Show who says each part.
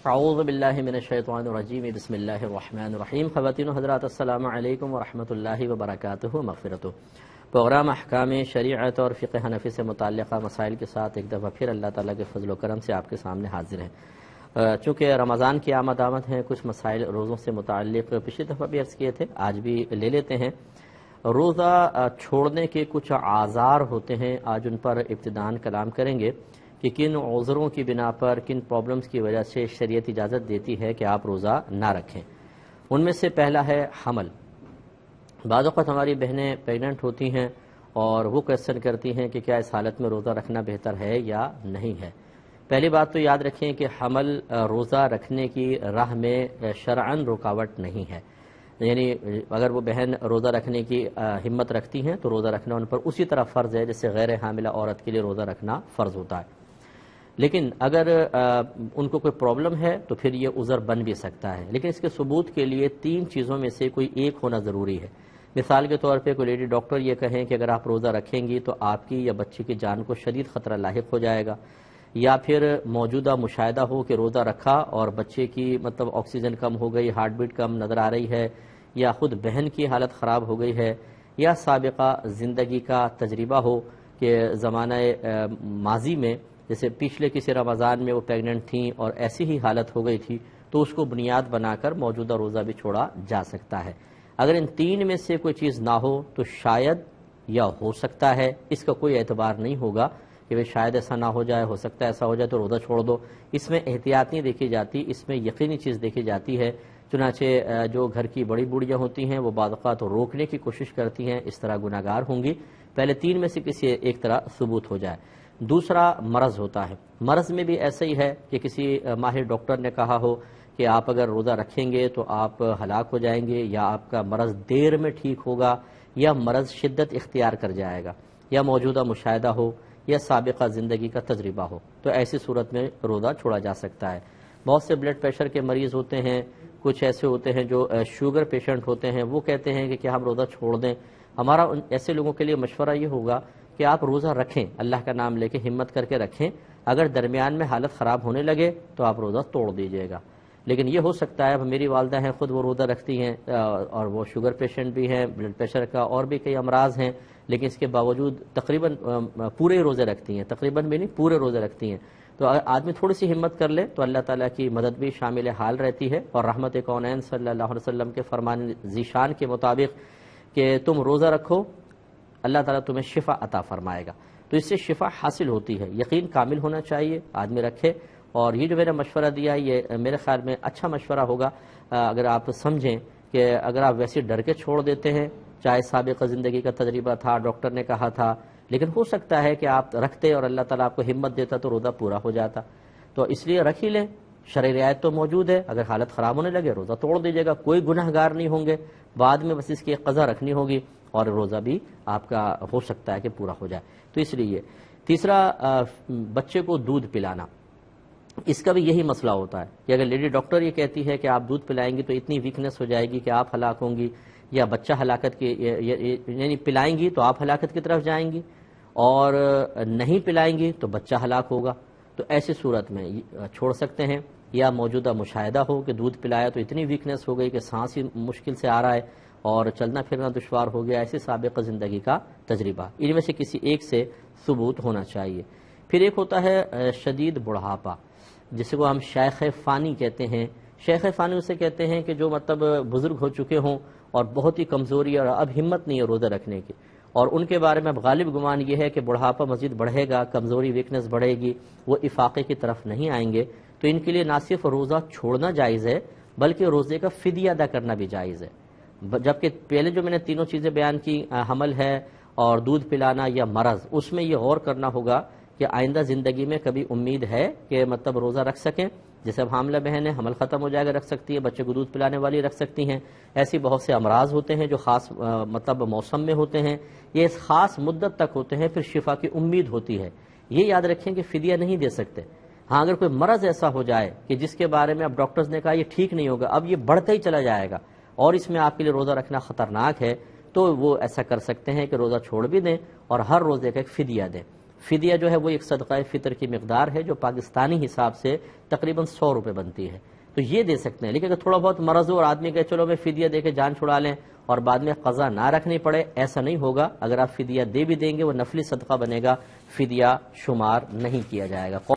Speaker 1: اعوذ باللہ من الشیطان الرجیم بسم اللہ الرحمن الرحیم. خواتین و حضرات السلام علیکم ورحمۃ اللہ وبرکاتہ مغفرتہ. پروگرام احکام شریعت اور فقہ حنفی سے متعلقہ مسائل کے ساتھ ایک دفعہ پھر اللہ تعالیٰ کے فضل و کرم سے آپ کے سامنے حاضر ہیں. چونکہ رمضان کی آمد ہیں، کچھ مسائل روزوں سے متعلق پچھلی دفعہ بھی عرض کیے تھے، آج بھی لے لیتے ہیں. روزہ چھوڑنے کے کچھ آزار ہوتے ہیں، آج ان پر ابتداءً کلام کریں گے کہ کن عذروں کی بنا پر، کن پرابلمز کی وجہ سے شریعت اجازت دیتی ہے کہ آپ روزہ نہ رکھیں. ان میں سے پہلا ہے حمل. بعض اوقات ہماری بہنیں پریگننٹ ہوتی ہیں اور وہ کویشچن کرتی ہیں کہ کیا اس حالت میں روزہ رکھنا بہتر ہے یا نہیں ہے. پہلی بات تو یاد رکھیں کہ حمل روزہ رکھنے کی راہ میں شرعاً رکاوٹ نہیں ہے. یعنی اگر وہ بہن روزہ رکھنے کی ہمت رکھتی ہیں تو روزہ رکھنا ان پر اسی طرح فرض ہے جیسے غیر حاملہ عورت کے لیے روزہ رکھنا فرض ہوتا ہے. لیکن اگر ان کو کوئی پرابلم ہے تو پھر یہ عذر بن بھی سکتا ہے، لیکن اس کے ثبوت کے لیے 3 چیزوں میں سے کوئی ایک ہونا ضروری ہے. مثال کے طور پہ کوئی لیڈی ڈاکٹر یہ کہیں کہ اگر آپ روزہ رکھیں گی تو آپ کی یا بچے کی جان کو شدید خطرہ لاحق ہو جائے گا، یا پھر موجودہ مشاہدہ ہو کہ روزہ رکھا اور بچے کی آکسیجن کم ہو گئی، ہارٹ بیٹ کم نظر آ رہی ہے، یا خود بہن کی حالت خراب ہو گئی ہے، یا سابقہ زندگی کا تجربہ ہو کہ زمانہ ماضی میں جیسے پچھلے کسی رمضان میں وہ پریگننٹ تھیں اور ایسی ہی حالت ہو گئی تھی، تو اس کو بنیاد بنا کر موجودہ روزہ بھی چھوڑا جا سکتا ہے. اگر ان 3 میں سے کوئی چیز نہ ہو تو شاید یا ہو سکتا ہے، اس کا کوئی اعتبار نہیں ہوگا کہ شاید ایسا نہ ہو جائے، ہو سکتا ہے ایسا ہو جائے تو روزہ چھوڑ دو. اس میں احتیاط نہیں دیکھی جاتی، اس میں یقینی چیز دیکھی جاتی ہے. چنانچہ جو گھر کی بڑی بوڑھیاں ہوتی ہیں وہ بعض اوقات روکنے کی کوشش کرتی ہیں، اس طرح گناہگار ہوں گی. پہلے 3 میں سے کسی ایک طرح ثبوت ہو جائے. دوسرا مرض ہوتا ہے. مرض میں بھی ایسا ہی ہے کہ کسی ماہر ڈاکٹر نے کہا ہو کہ آپ اگر روزہ رکھیں گے تو آپ ہلاک ہو جائیں گے، یا آپ کا مرض دیر میں ٹھیک ہوگا، یا مرض شدت اختیار کر جائے گا، یا موجودہ مشاہدہ ہو، یا سابقہ زندگی کا تجربہ ہو، تو ایسی صورت میں روزہ چھوڑا جا سکتا ہے. بہت سے بلڈ پریشر کے مریض ہوتے ہیں، کچھ ایسے ہوتے ہیں جو شوگر پیشنٹ ہوتے ہیں، وہ کہتے ہیں کہ کیا ہم روزہ چھوڑ دیں. ہمارا ایسے لوگوں کے لیے مشورہ یہ ہوگا کہ آپ روزہ رکھیں، اللہ کا نام لے کے ہمت کر کے رکھیں. اگر درمیان میں حالت خراب ہونے لگے تو آپ روزہ توڑ دیجیے گا. لیکن یہ ہو سکتا ہے، اب میری والدہ ہیں، خود وہ روزہ رکھتی ہیں اور وہ شوگر پیشنٹ بھی ہیں، بلڈ پریشر کا اور بھی کئی امراض ہیں، لیکن اس کے باوجود تقریباً پورے روزے رکھتی ہیں، تقریباً بھی نہیں پورے روزے رکھتی ہیں. تو اگر آدمی تھوڑی سی ہمت کر لے تو اللہ تعالیٰ کی مدد بھی شامل حال رہتی ہے. اور رحمت کونین صلی اللہ علیہ وسلم کے فرمان ذیشان کے مطابق کہ تم روزہ رکھو، اللہ تعالیٰ تمہیں شفا عطا فرمائے گا. تو اس سے شفا حاصل ہوتی ہے. یقین کامل ہونا چاہیے، آدمی رکھے. اور یہ جو میں نے مشورہ دیا یہ میرے خیال میں اچھا مشورہ ہوگا اگر آپ سمجھیں کہ اگر آپ ویسے ڈر کے چھوڑ دیتے ہیں، چاہے سابقہ زندگی کا تجربہ تھا، ڈاکٹر نے کہا تھا، لیکن ہو سکتا ہے کہ آپ رکھتے اور اللہ تعالیٰ آپ کو ہمت دیتا تو روزہ پورا ہو جاتا. تو اس لیے رکھ ہی لیں. شرعی رعایت تو موجود ہے، اگر حالت خراب ہونے لگے روزہ توڑ دیجیے گا، کوئی گناہ گار نہیں ہوں گے. بعد میں بس اس کی ایک قضا رکھنی ہوگی اور روزہ بھی آپ کا ہو سکتا ہے کہ پورا ہو جائے. تو اس لیے تیسرا، بچے کو دودھ پلانا. اس کا بھی یہی مسئلہ ہوتا ہے کہ اگر لیڈی ڈاکٹر یہ کہتی ہے کہ آپ دودھ پلائیں گی تو اتنی ویکنس ہو جائے گی کہ آپ ہلاک ہوں گی، یا بچہ ہلاکت کی، یعنی پلائیں گی تو آپ ہلاکت کی طرف جائیں گی، اور نہیں پلائیں گی تو بچہ ہلاک ہوگا. تو ایسی صورت میں چھوڑ سکتے ہیں. یا موجودہ مشاہدہ ہو کہ دودھ پلایا تو اتنی ویکنس ہو گئی کہ سانس ہی مشکل سے آ رہا ہے اور چلنا پھرنا دشوار ہو گیا، ایسے سابقہ زندگی کا تجربہ. ان میں سے کسی ایک سے ثبوت ہونا چاہیے. پھر ایک ہوتا ہے شدید بڑھاپا، جس کو ہم شیخ فانی کہتے ہیں. شیخ فانی اسے کہتے ہیں کہ جو بزرگ ہو چکے ہوں اور بہت ہی کمزوری اور اب ہمت نہیں ہے روزہ رکھنے کی، اور ان کے بارے میں اب غالب گمان یہ ہے کہ بڑھاپا مزید بڑھے گا، کمزوری ویکنس بڑھے گی، وہ افاقے کی طرف نہیں آئیں گے. تو ان کے لیے نہ صرف روزہ چھوڑنا جائز ہے بلکہ روزے کا فدیہ ادا کرنا بھی جائز ہے. جبکہ پہلے جو میں نے 3 چیزیں بیان کی، حمل ہے اور دودھ پلانا یا مرض، اس میں یہ غور کرنا ہوگا کہ آئندہ زندگی میں کبھی امید ہے کہ روزہ رکھ سکیں. جیسے اب حاملہ بہن ہے، حمل ختم ہو جائے گا، رکھ سکتی ہے. بچے کو دودھ پلانے والی رکھ سکتی ہیں. ایسی بہت سے امراض ہوتے ہیں جو خاص موسم میں ہوتے ہیں، یہ اس خاص مدت تک ہوتے ہیں، پھر شفا کی امید ہوتی ہے. یہ یاد رکھیں کہ فدیہ نہیں دے سکتے. ہاں اگر کوئی مرض ایسا ہو جائے کہ جس کے بارے میں اب ڈاکٹرز نے کہا یہ ٹھیک نہیں ہوگا، اب یہ بڑھتا ہی چلا جائے گا اور اس میں آپ کے لیے روزہ رکھنا خطرناک ہے، تو وہ ایسا کر سکتے ہیں کہ روزہ چھوڑ بھی دیں اور ہر روزے کا ایک فدیہ دیں. فدیہ جو ہے وہ ایک صدقہ فطر کی مقدار ہے جو پاکستانی حساب سے تقریباً 100 روپے بنتی ہے، تو یہ دے سکتے ہیں۔ لیکن اگر تھوڑا بہت مرض ہو اور آدمی کہے چلو میں فدیہ دے کے جان چھڑا لیں اور بعد میں قضا نہ رکھنی پڑے، ایسا نہیں ہوگا۔ اگر آپ فدیہ دے بھی دیں گے وہ نفلی صدقہ بنے گا، فدیہ شمار نہیں کیا جائے گا۔